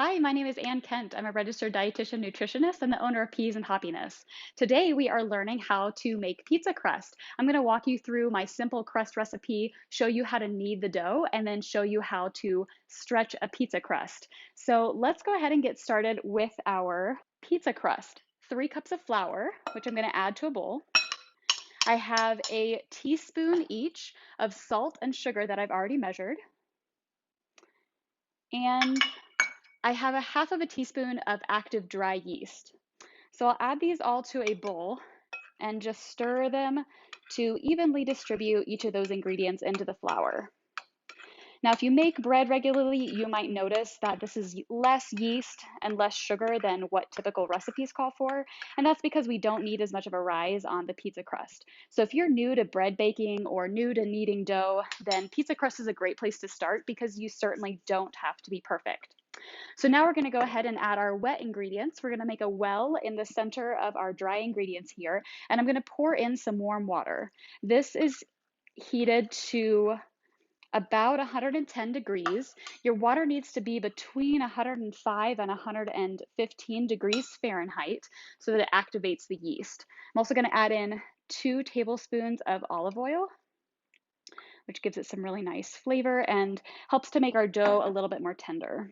Hi, my name is Ann Kent. I'm a registered dietitian nutritionist and the owner of Peas and Happiness. Today we are learning how to make pizza crust. I'm going to walk you through my simple crust recipe, show you how to knead the dough, and then show you how to stretch a pizza crust. So let's go ahead and get started with our pizza crust. 3 cups of flour, which I'm going to add to a bowl. I have a teaspoon each of salt and sugar that I've already measured. And I have a half of a teaspoon of active dry yeast. So I'll add these all to a bowl and just stir them to evenly distribute each of those ingredients into the flour. Now, if you make bread regularly, you might notice that this is less yeast and less sugar than what typical recipes call for, and that's because we don't need as much of a rise on the pizza crust. So if you're new to bread baking or new to kneading dough, then pizza crust is a great place to start because you certainly don't have to be perfect. So now we're going to go ahead and add our wet ingredients. We're going to make a well in the center of our dry ingredients here, and I'm going to pour in some warm water. This is heated to about 110 degrees. Your water needs to be between 105 and 115 degrees Fahrenheit so that it activates the yeast. I'm also going to add in 2 tablespoons of olive oil, which gives it some really nice flavor and helps to make our dough a little bit more tender.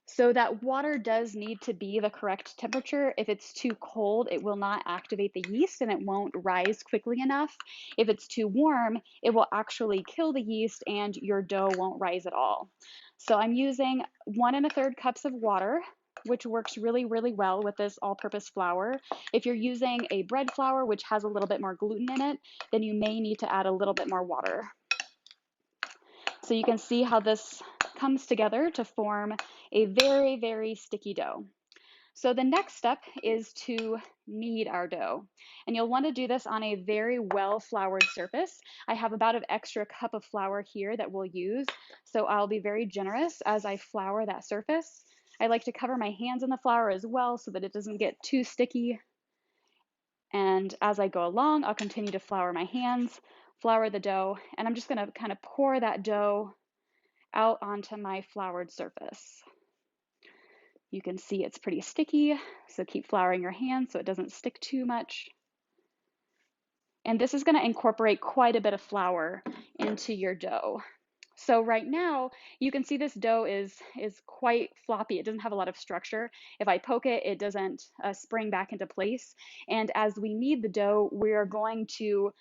So that water does need to be the correct temperature. If it's too cold, it will not activate the yeast and it won't rise quickly enough. If it's too warm, it will actually kill the yeast and your dough won't rise at all. So I'm using 1 1/3 cups of water, which works really, really well with this all-purpose flour. If you're using a bread flour, which has a little bit more gluten in it, then you may need to add a little bit more water. So you can see how this comes together to form a very, very sticky dough. So the next step is to knead our dough. And you'll want to do this on a very well floured surface. I have about an extra cup of flour here that we'll use. So I'll be very generous as I flour that surface. I like to cover my hands in the flour as well so that it doesn't get too sticky. And as I go along, I'll continue to flour my hands, flour the dough, and I'm just going to kind of pour that dough out onto my floured surface. You can see it's pretty sticky, so keep flouring your hands so it doesn't stick too much. And this is going to incorporate quite a bit of flour into your dough. So right now, you can see this dough is quite floppy. It doesn't have a lot of structure. If I poke it, it doesn't spring back into place. And as we knead the dough, we are going to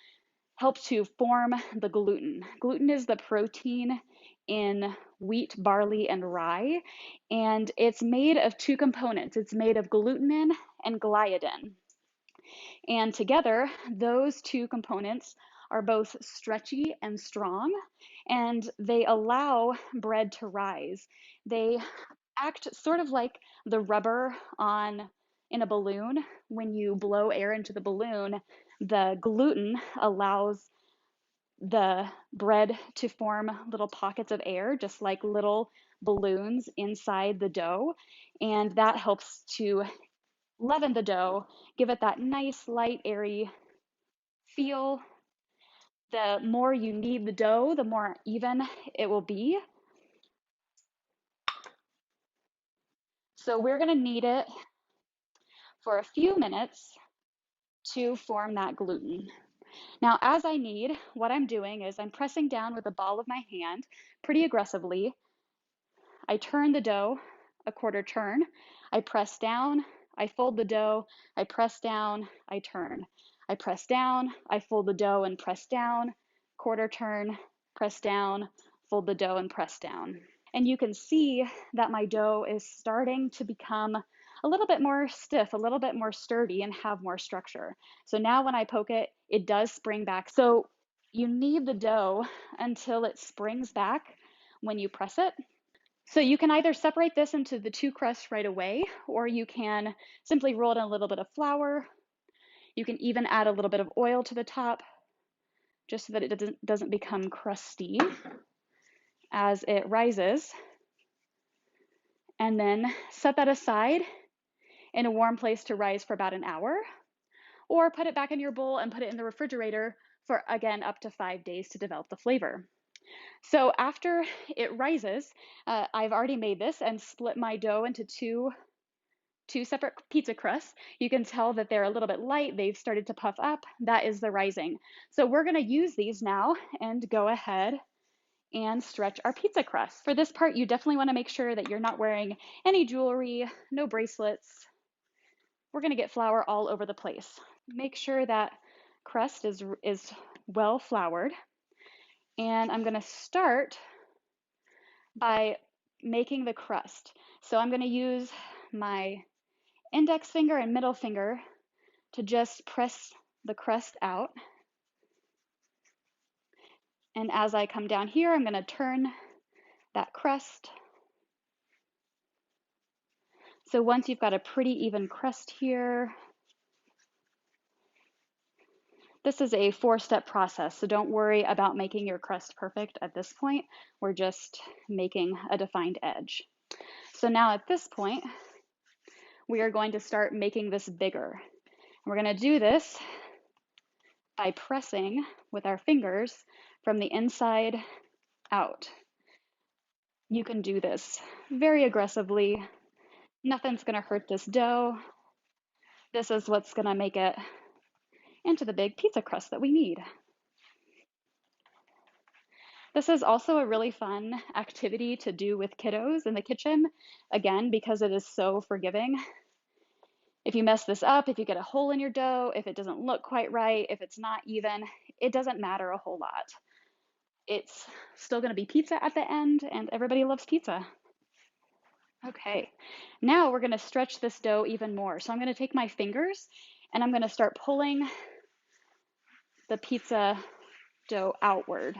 help to form the gluten. Gluten is the protein in wheat, barley, and rye, and it's made of 2 components. It's made of glutenin and gliadin. And together, those 2 components are both stretchy and strong, and they allow bread to rise. They act sort of like the rubber on in a balloon. When you blow air into the balloon, the gluten allows the bread to form little pockets of air, just like little balloons inside the dough. And that helps to leaven the dough, give it that nice, light, airy feel. The more you knead the dough, the more even it will be. So we're going to knead it for a few minutes to form that gluten. Now, as I knead, what I'm doing is I'm pressing down with the ball of my hand pretty aggressively. I turn the dough a quarter turn. I press down, I fold the dough, I press down, I turn. I press down, I fold the dough and press down, quarter turn, press down, fold the dough and press down. And you can see that my dough is starting to become a little bit more stiff, a little bit more sturdy, and have more structure. So now when I poke it, it does spring back. So you knead the dough until it springs back when you press it. So you can either separate this into the 2 crusts right away, or you can simply roll in a little bit of flour. You can even add a little bit of oil to the top, just so that it doesn't become crusty as it rises. And then set that aside in a warm place to rise for about an hour, or put it back in your bowl and put it in the refrigerator for, again, up to 5 days to develop the flavor. So after it rises, I've already made this and split my dough into two separate pizza crusts. You can tell that they're a little bit light. They've started to puff up. That is the rising. So we're going to use these now and go ahead and stretch our pizza crust. For this part, you definitely want to make sure that you're not wearing any jewelry, no bracelets. We're going to get flour all over the place. Make sure that crust is well floured. And I'm going to start by making the crust. So I'm going to use my index finger and middle finger to just press the crust out. And as I come down here, I'm going to turn that crust. So once you've got a pretty even crust here, this is a 4-step process, so don't worry about making your crust perfect at this point. We're just making a defined edge. So now at this point, we are going to start making this bigger. We're going to do this by pressing with our fingers from the inside out. You can do this very aggressively. Nothing's going to hurt this dough. This is what's going to make it into the big pizza crust that we need. This is also a really fun activity to do with kiddos in the kitchen, again, because it is so forgiving. If you mess this up, if you get a hole in your dough, if it doesn't look quite right, if it's not even, it doesn't matter a whole lot. It's still going to be pizza at the end, and everybody loves pizza. Okay, now we're going to stretch this dough even more. So I'm going to take my fingers and I'm going to start pulling the pizza dough outward.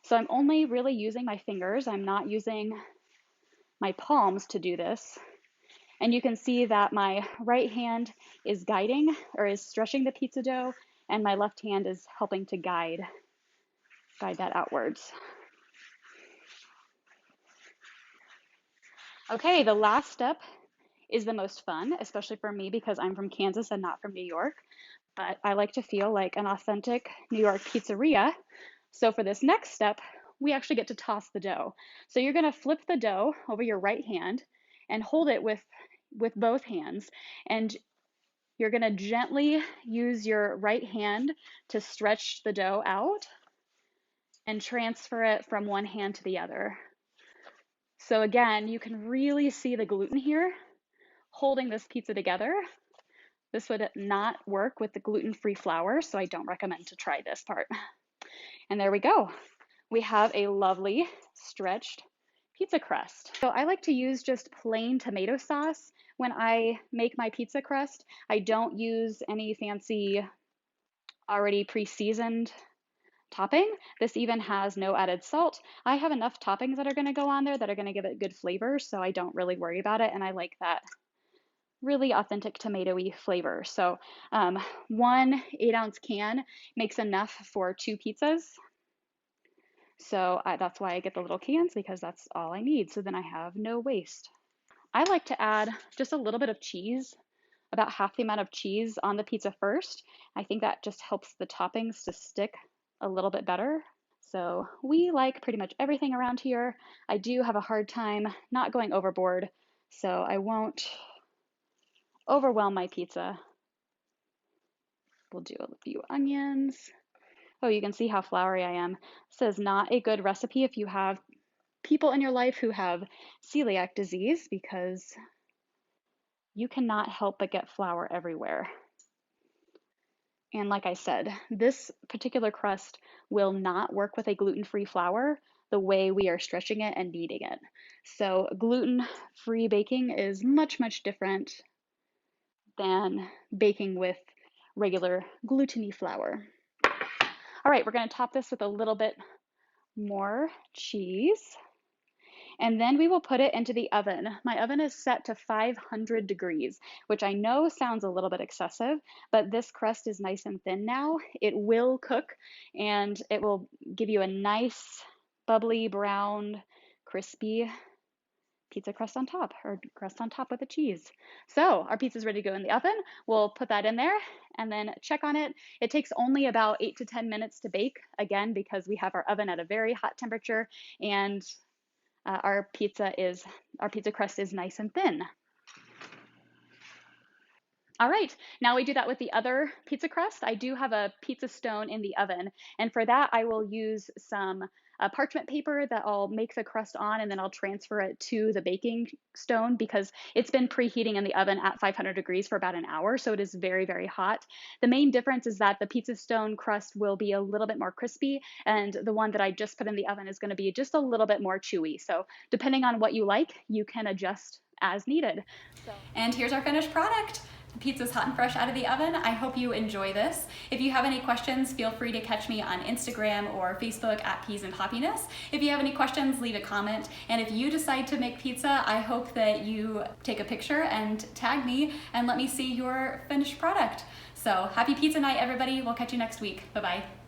So I'm only really using my fingers. I'm not using my palms to do this. And you can see that my right hand is guiding or is stretching the pizza dough, and my left hand is helping to guide that outwards. Okay, the last step is the most fun, especially for me because I'm from Kansas and not from New York. But I like to feel like an authentic New York pizzeria. So for this next step, we actually get to toss the dough. So you're going to flip the dough over your right hand and hold it with both hands. And you're going to gently use your right hand to stretch the dough out and transfer it from one hand to the other. So again, you can really see the gluten here holding this pizza together. This would not work with the gluten-free flour, so I don't recommend to try this part. And there we go. We have a lovely stretched pizza crust. So I like to use just plain tomato sauce when I make my pizza crust. I don't use any fancy already pre-seasoned topping. This even has no added salt. I have enough toppings that are going to go on there that are going to give it good flavor, so I don't really worry about it, and I like that really authentic tomatoey flavor. So 1 8-ounce can makes enough for 2 pizzas. So that's why I get the little cans, because that's all I need. So then I have no waste. I like to add just a little bit of cheese, about half the amount of cheese on the pizza first. I think that just helps the toppings to stick a little bit better. So we like pretty much everything around here. I do have a hard time not going overboard, so I won't overwhelm my pizza. We'll do a few onions. Oh, you can see how floury I am. This is not a good recipe if you have people in your life who have celiac disease, because you cannot help but get flour everywhere. And like I said, this particular crust will not work with a gluten-free flour the way we are stretching it and kneading it. So gluten-free baking is much, much different than baking with regular gluten-y flour. All right, we're going to top this with a little bit more cheese. And then we will put it into the oven. My oven is set to 500 degrees, which I know sounds a little bit excessive, but this crust is nice and thin now. It will cook, and it will give you a nice, bubbly, brown, crispy pizza crust on top, or crust on top with a cheese. So our pizza's ready to go in the oven. We'll put that in there and then check on it. It takes only about 8 to 10 minutes to bake, again, because we have our oven at a very hot temperature, and our pizza crust is nice and thin. All right, now we do that with the other pizza crust. I do have a pizza stone in the oven, and for that I will use some parchment paper that I'll make the crust on, and then I'll transfer it to the baking stone because it's been preheating in the oven at 500 degrees for about an hour, so it is very, very hot. The main difference is that the pizza stone crust will be a little bit more crispy, and the one that I just put in the oven is going to be just a little bit more chewy. So depending on what you like, you can adjust as needed. And here's our finished product. The pizza's hot and fresh out of the oven. I hope you enjoy this. If you have any questions, feel free to catch me on Instagram or Facebook at Peas and Poppiness. If you have any questions, leave a comment. And if you decide to make pizza, I hope that you take a picture and tag me and let me see your finished product. So happy pizza night, everybody. We'll catch you next week. Bye-bye.